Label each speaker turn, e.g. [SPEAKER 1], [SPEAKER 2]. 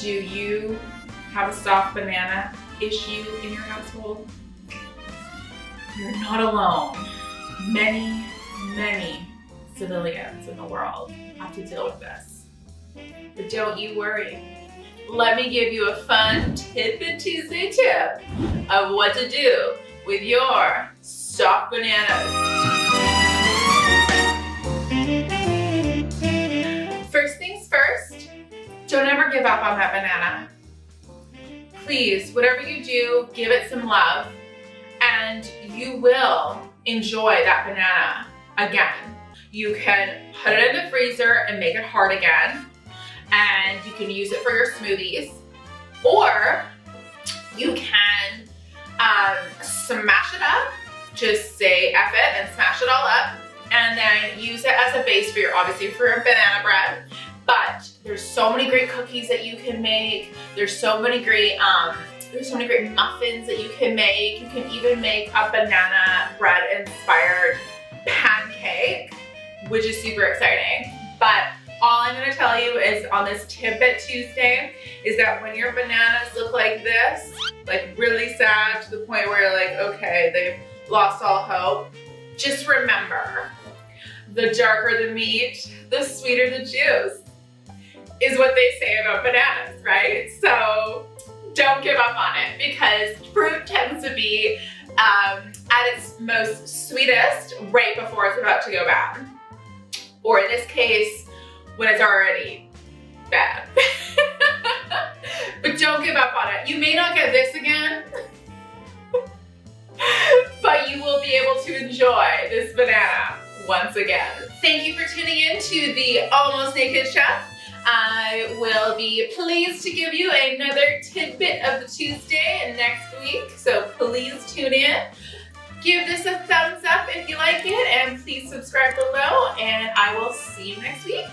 [SPEAKER 1] Do you have a soft banana issue in your household? You're not alone. Many, many civilians in the world have to deal with this. But don't you worry. Let me give you a fun Tidbit Tuesday tip of what to do with your soft bananas. First things first, don't ever give up on that banana. Please, whatever you do, give it some love and you will enjoy that banana again. You can put it in the freezer and make it hard again, and you can use it for your smoothies, or you can smash it up, just say F it and smash it all up, and then use it as a base for obviously for your banana bread. But there's so many great cookies that you can make. There's so many great muffins that you can make. You can even make a banana bread inspired pancake, which is super exciting. But all I'm gonna tell you is on this Tidbit Tuesday is that when your bananas look like this, like really sad to the point where you're like, okay, they've lost all hope, just remember, the darker the meat, the sweeter the juice, is what they say about bananas, right? So don't give up on it, because fruit tends to be at its most sweetest right before it's about to go bad. Or in this case, when it's already bad. But don't give up on it. You may not get this again, but you will be able to enjoy this banana once again. Thank you for tuning in to the Almost Naked Chef. I will be pleased to give you another tidbit of the Tuesday next week, so please tune in. Give this a thumbs up if you like it, and please subscribe below, and I will see you next week.